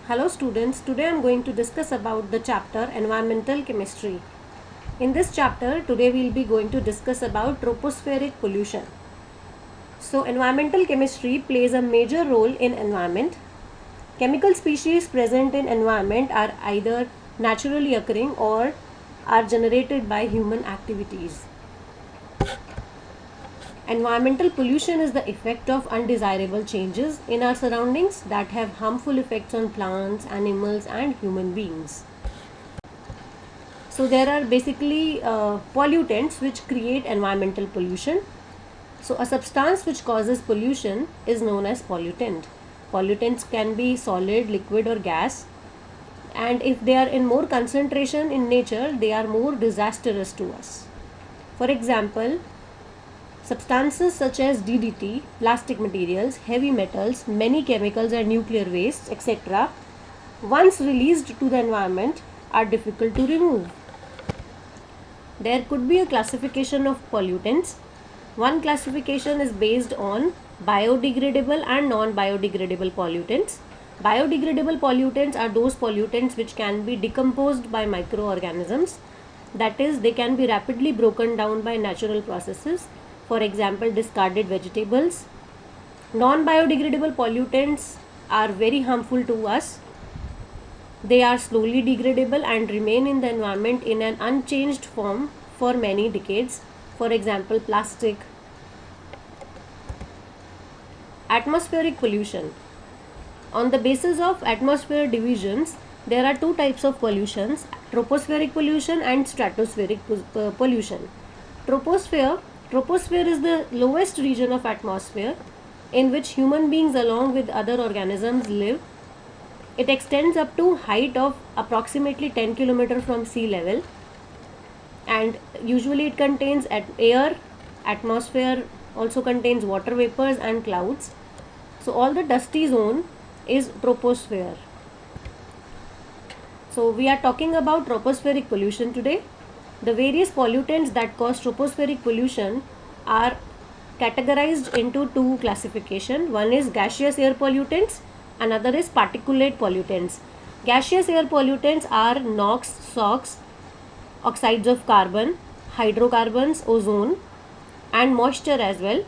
Hello students, today I am going to discuss about the chapter Environmental Chemistry. In this chapter, today we will be going to discuss about tropospheric pollution. So environmental chemistry plays a major role in environment. Chemical species present in environment are either naturally occurring or are generated by human activities. Environmental pollution is the effect of undesirable changes in our surroundings that have harmful effects on plants, animals, and human beings. So there are basically pollutants which create environmental pollution. So a substance which causes pollution is known as pollutant. Pollutants can be solid, liquid, or gas, and if they are in more concentration in nature, they are more disastrous to us. For example, substances such as DDT, plastic materials, heavy metals, many chemicals and nuclear wastes, etc., once released to the environment, are difficult to remove. There could be a classification of pollutants. One classification is based on biodegradable and non-biodegradable pollutants. Biodegradable pollutants are those pollutants which can be decomposed by microorganisms. That is, they can be rapidly broken down by natural processes. For example, discarded vegetables. Non-biodegradable pollutants are very harmful to us. They are slowly degradable and remain in the environment in an unchanged form for many decades. For example, plastic. Atmospheric pollution. On the basis of atmosphere divisions, there are two types of pollutions: tropospheric pollution and stratospheric pollution. Troposphere is the lowest region of atmosphere in which human beings along with other organisms live. It extends up to height of approximately 10 km from sea level, and usually it contains air. Atmosphere also contains water vapors and clouds. So all the dusty zone is troposphere. So we are talking about tropospheric pollution today. The various pollutants that cause tropospheric pollution are categorized into two classifications. One is gaseous air pollutants, another is particulate pollutants. Gaseous air pollutants are NOx, SOx, oxides of carbon, hydrocarbons, ozone, and moisture as well,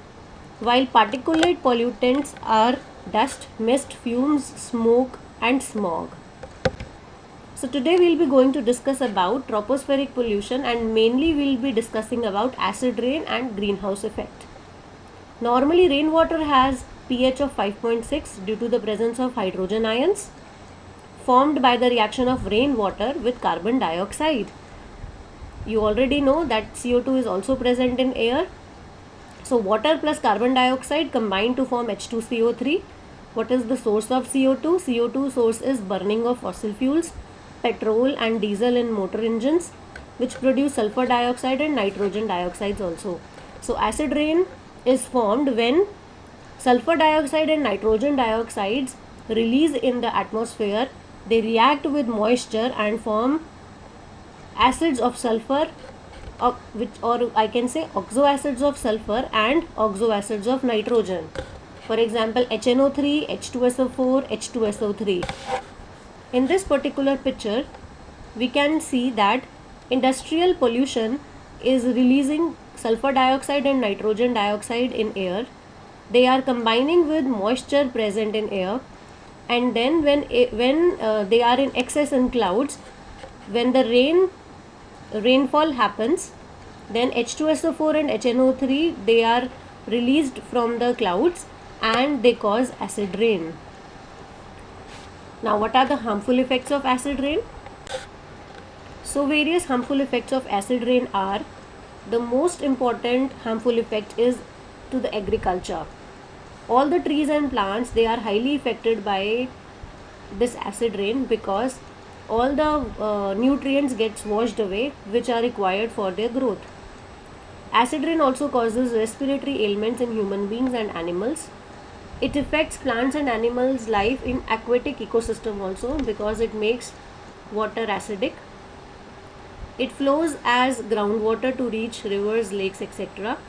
while particulate pollutants are dust, mist, fumes, smoke, and smog. So today we will be going to discuss about tropospheric pollution, and mainly we will be discussing about acid rain and greenhouse effect. Normally rainwater has pH of 5.6 due to the presence of hydrogen ions formed by the reaction of rainwater with carbon dioxide. You already know that CO2 is also present in air. So water plus carbon dioxide combine to form H2CO3. What is the source of CO2? CO2 source is burning of fossil fuels, petrol and diesel in motor engines, which produce sulfur dioxide and nitrogen dioxides also. So acid rain is formed when sulfur dioxide and nitrogen dioxides release in the atmosphere. They react with moisture and form acids of sulfur, or I can say oxoacids of sulfur and oxoacids of nitrogen. For example, HNO3, H2SO4, H2SO3. In this particular picture, we can see that industrial pollution is releasing sulfur dioxide and nitrogen dioxide in air. They are combining with moisture present in air, and then when they are in excess in clouds, when the rainfall happens, then H2SO4 and HNO3, they are released from the clouds and they cause acid rain. Now what are the harmful effects of acid rain? So various harmful effects of acid rain are: the most important harmful effect is to the agriculture. All the trees and plants, they are highly affected by this acid rain because all the nutrients gets washed away which are required for their growth. Acid rain also causes respiratory ailments in human beings and animals. It affects plants and animals' life in aquatic ecosystem also because it makes water acidic. It flows as groundwater to reach rivers, lakes, etc.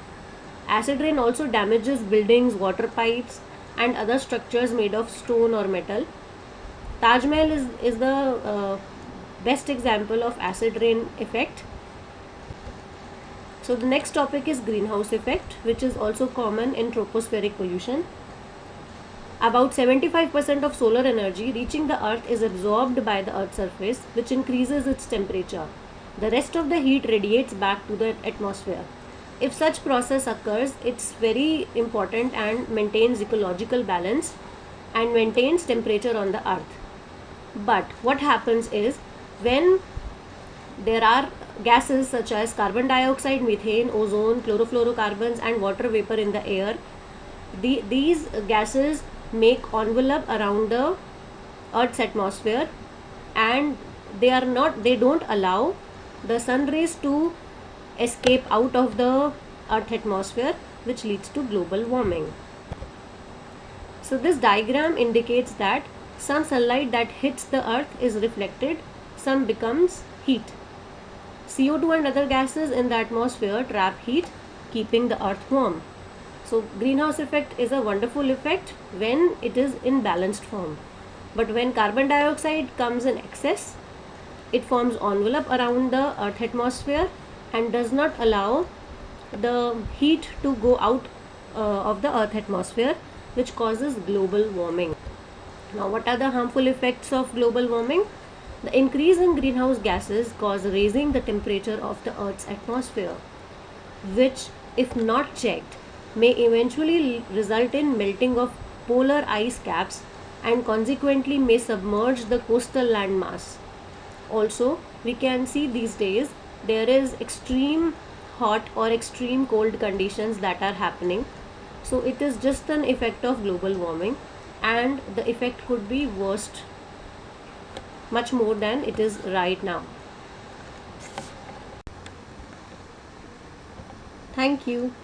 Acid rain also damages buildings, water pipes, and other structures made of stone or metal. Taj Mahal is the best example of acid rain effect. So the next topic is greenhouse effect, which is also common in tropospheric pollution. About 75% of solar energy reaching the earth is absorbed by the earth's surface, which increases its temperature. The rest of the heat radiates back to the atmosphere. If such process occurs, it's very important and maintains ecological balance and maintains temperature on the earth. But what happens is, when there are gases such as carbon dioxide, methane, ozone, chlorofluorocarbons and water vapor in the air, these gases make envelope around the earth's atmosphere, and they don't allow the sun rays to escape out of the earth atmosphere, which leads to global warming. So this diagram indicates that some sunlight that hits the earth is reflected, some becomes heat. CO2 and other gases in the atmosphere trap heat, keeping the earth warm. So greenhouse effect is a wonderful effect when it is in balanced form. But when carbon dioxide comes in excess, it forms envelope around the earth atmosphere and does not allow the heat to go out of the earth atmosphere, which causes global warming. Now, what are the harmful effects of global warming? The increase in greenhouse gases cause raising the temperature of the earth's atmosphere, which, if not checked, may eventually result in melting of polar ice caps and consequently may submerge the coastal land mass. Also, we can see these days there is extreme hot or extreme cold conditions that are happening. So it is just an effect of global warming, and the effect could be worst much more than it is right now. Thank you.